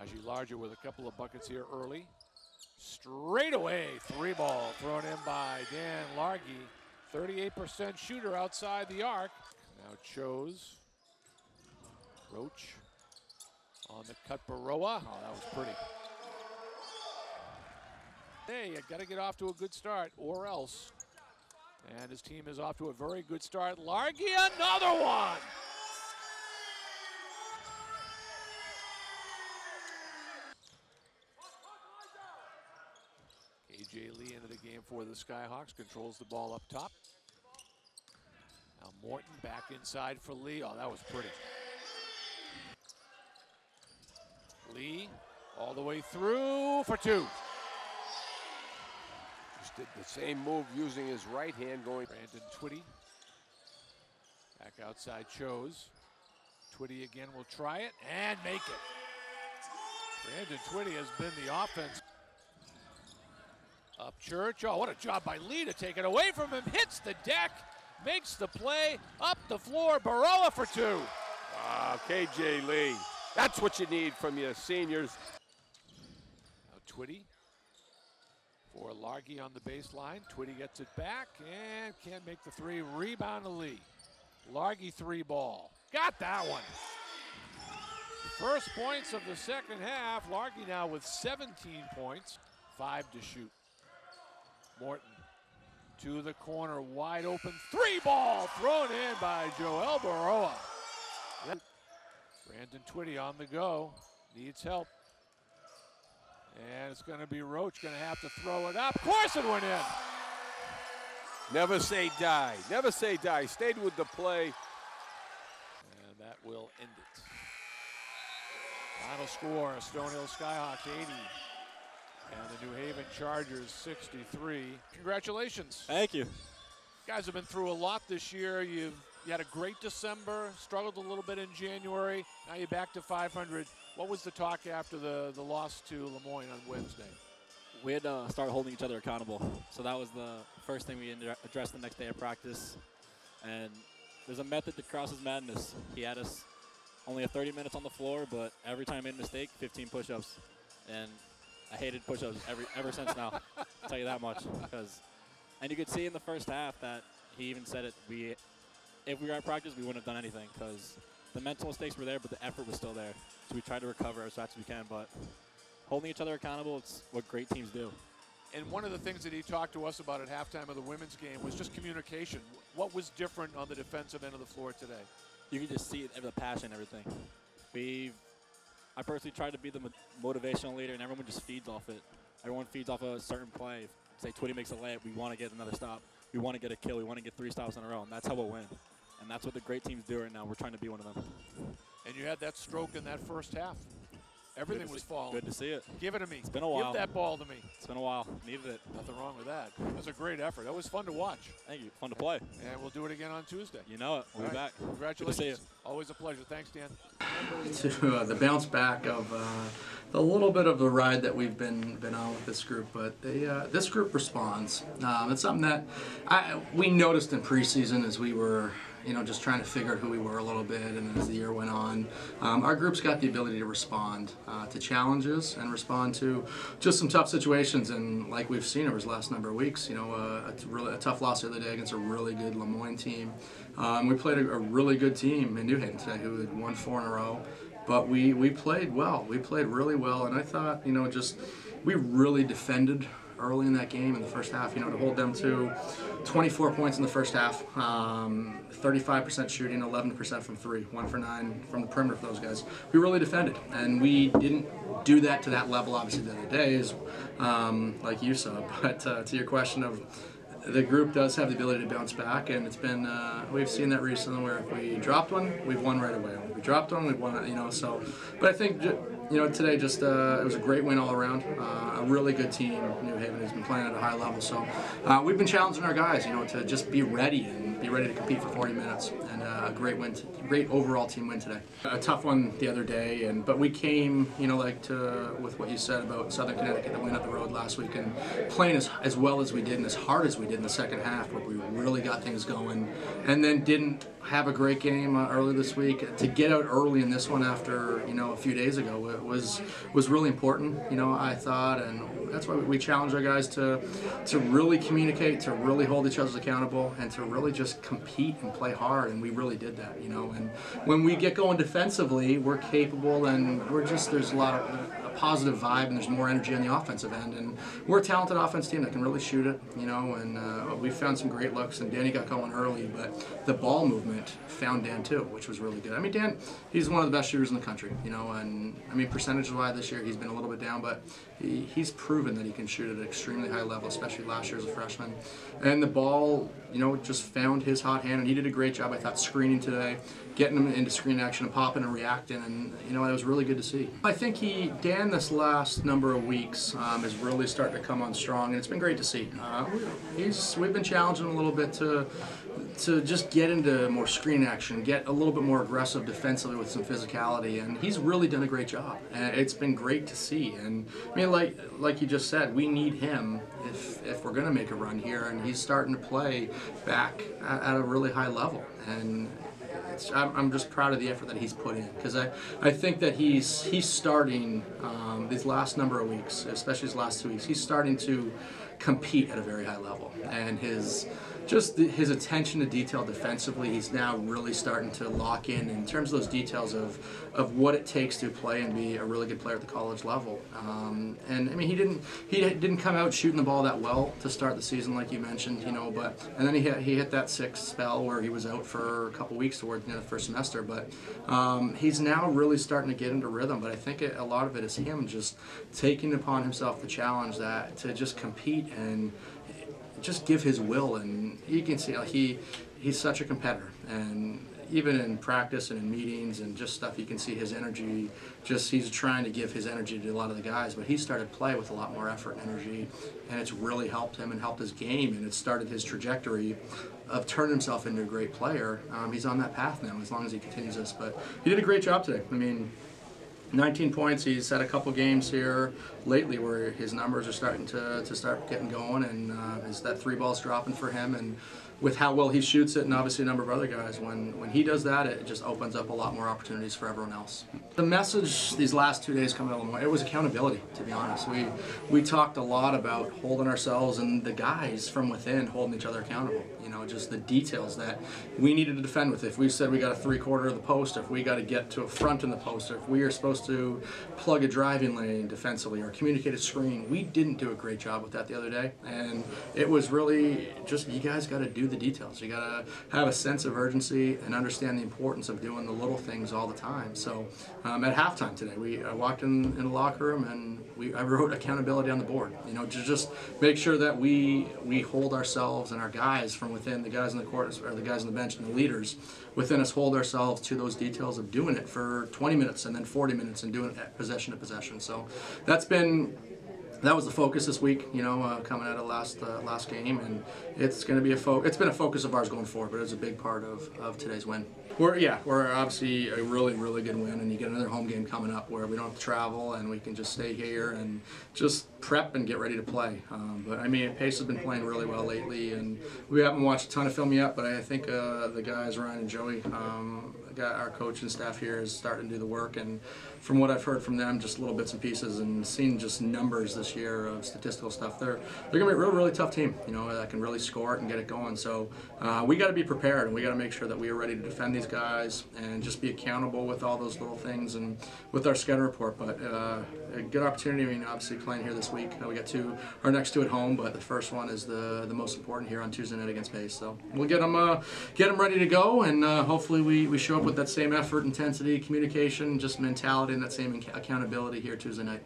Ajay Larger with a couple of buckets here early. Straight away, 3-ball thrown in by Dan Largy. 38% shooter outside the arc. Now Chose. Roach on the cut, Baroa. Oh, that was pretty. Hey, you got to get off to a good start or else. And his team is off to a very good start. Largy, another one! KJ Lee into the game for the Skyhawks, controls the ball up top. Now Morton back inside for Lee. Oh, that was pretty. Lee all the way through for two. Just did the same move using his right hand going. Brandon Twitty. Back outside Chose. Twitty again will try it and make it. Brandon Twitty has been the offense. Up Church. Oh, what a job by Lee to take it away from him. Hits the deck. Makes the play. Up the floor. Baroa for two. KJ Lee. That's what you need from your seniors. Now Twitty for Largy on the baseline. Twitty gets it back and can't make the three. Rebound to Lee. Largy 3-ball. Got that one. First points of the second half. Largy now with 17 points. 5 to shoot. Morton to the corner. Wide open. 3-ball thrown in by Joel Baroa. Brandon Twitty on the go, needs help. And it's going to be Roach going to have to throw it up. Of course it went in. Never say die. Never say die. Stayed with the play. And that will end it. Final score, Stonehill Skyhawks 80. And the New Haven Chargers 63. Congratulations. Thank you. You guys have been through a lot this year. You had a great December, struggled a little bit in January. Now you're back to 500. What was the talk after the loss to Lemoyne on Wednesday? We had to start holding each other accountable. So that was the first thing we addressed the next day of practice. And there's a method to Krause's madness. He had us only 30 minutes on the floor, but every time I made a mistake, 15 push-ups. And I hated push-ups ever since now. I'll tell you that much. And you could see in the first half that he even said it. If we were at practice, we wouldn't have done anything because the mental mistakes were there, but the effort was still there. So we tried to recover as fast as we can, but holding each other accountable, it's what great teams do. And one of the things that he talked to us about at halftime of the women's game was just communication. What was different on the defensive end of the floor today? You can just see the passion and everything. I personally tried to be the motivational leader, and everyone just feeds off it. Everyone feeds off a certain play. Say Twitty makes a layup, we want to get another stop. We want to get a kill. We want to get 3 stops in a row, and that's how we'll win. And that's what the great teams do right now. We're trying to be one of them. And you had that stroke in that first half. Everything was falling. Good to see it. Give it to me. It's been a while. Give that ball to me. It's been a while. Needed it. Nothing wrong with that. That was a great effort. That was fun to watch. Thank you. Fun to play. And we'll do it again on Tuesday. You know it. We'll be back. Congratulations. Good to see you. Always a pleasure. Thanks, Dan. To the bounce back of the little bit of the ride that we've been on with this group, but this group responds. It's something that we noticed in preseason as we were, just trying to figure out who we were a little bit, and as the year went on, our group's got the ability to respond to challenges and respond to just some tough situations. And like we've seen over the last number of weeks, a tough loss the other day against a really good Lemoyne team. We played a really good team in New Haven today who had won 4 in a row. But we played well. We played really well, and I thought, we really defended early in that game in the first half. To hold them to 24 points in the first half, 35% shooting, 11% from 3, 1 for 9 from the perimeter for those guys. We really defended, and we didn't do that to that level, obviously, the other day, like you saw. But to your question of, the group does have the ability to bounce back, and it's been we've seen that recently where if we dropped one, we've won right away. When we dropped one, we've won it, so. But I think today it was a great win all around. A really good team. New Haven has been playing at a high level, so we've been challenging our guys, to just be ready and be ready to compete for 40 minutes. And a great win, great overall team win today. A tough one the other day, but we came, with what you said about Southern Connecticut, the win up the road last week, and playing as well as we did and as hard as we did in the second half, where we really got things going, and then didn't have a great game early this week. To get out early in this one after a few days ago, it was really important. I thought, and that's why we challenge our guys to really communicate, to really hold each other accountable, and to really just compete and play hard. And we really did that. And when we get going defensively, we're capable, and there's a lot of positive vibe, and there's more energy on the offensive end, and we're a talented offense team that can really shoot it, and we found some great looks, and Danny got going early, but the ball movement found Dan too, which was really good. I mean, Dan, he's one of the best shooters in the country, and I mean, percentage-wise this year he's been a little bit down, but he's proven that he can shoot at an extremely high level, especially last year as a freshman, and the ball, just found his hot hand, and he did a great job, I thought, screening today, getting him into screen action and popping and reacting, and it was really good to see. I think Dan this last number of weeks is really starting to come on strong, and it's been great to see. We've been challenging him a little bit to just get into more screen action, get a little bit more aggressive defensively with some physicality, and he's really done a great job. And it's been great to see. And I mean, like you just said, we need him if we're going to make a run here, and he's starting to play back at a really high level. And I'm just proud of the effort that he's put in, because I think that he's starting these last number of weeks, especially these last 2 weeks, he's starting to compete at a very high level, and his attention to detail defensively, he's now really starting to lock in terms of those details of what it takes to play and be a really good player at the college level. And I mean, he didn't come out shooting the ball that well to start the season, like you mentioned, but and then he hit that 6th spell where he was out for a couple weeks towards the end of the first semester. But he's now really starting to get into rhythm. But I think a lot of it is him just taking upon himself the challenge to just compete and just give his will, and you can see he's such a competitor, and even in practice and in meetings and just stuff, you can see his energy. He's trying to give his energy to a lot of the guys, but he started play with a lot more effort and energy, and it's really helped him and helped his game, and it started his trajectory of turning himself into a great player. He's on that path now, as long as he continues this. But he did a great job today. I mean, 19 points. He's had a couple games here lately where his numbers are starting to start getting going, and that 3 balls dropping for him, and with how well he shoots it, and obviously a number of other guys, when he does that, it just opens up a lot more opportunities for everyone else. The message these last 2 days coming out of Illinois, it was accountability, to be honest. We talked a lot about holding ourselves and the guys from within holding each other accountable. Just the details that we needed to defend with. If we said we got a 3/4 of the post, if we got to get to a front in the post, or if we are supposed to plug a driving lane defensively or communicate a screen, we didn't do a great job with that the other day. And it was really just, you guys got to do the details. You got to have a sense of urgency and understand the importance of doing the little things all the time. So at halftime today, I walked in the locker room, and I wrote accountability on the board. To just make sure that we hold ourselves and our guys from within, the guys in the court or the guys on the bench and the leaders within us, hold ourselves to those details of doing it for 20 minutes and then 40 minutes and doing it possession to possession. So that was the focus this week, coming out of last game, and it's going to be it's been a focus of ours going forward, but it's a big part of today's win. We're obviously a really, really good win, and you get another home game coming up where we don't have to travel, and we can just stay here and just prep and get ready to play. But I mean, Pace has been playing really well lately, and we haven't watched a ton of film yet, but I think the guys, Ryan and Joey, our coach and staff here, is starting to do the work, and from what I've heard from them, just little bits and pieces, and seen just numbers this year of statistical stuff, they're going to be a really tough team, that can really score it and get it going. So we got to be prepared, and we got to make sure that we are ready to defend these guys and just be accountable with all those little things and with our scouting report. But a good opportunity. I mean, obviously playing here this week, we got our next 2 at home, but the first one is the most important here on Tuesday night against Pace. So we'll get them ready to go, and hopefully we show up with that same effort, intensity, communication, just mentality, and that same accountability here Tuesday night.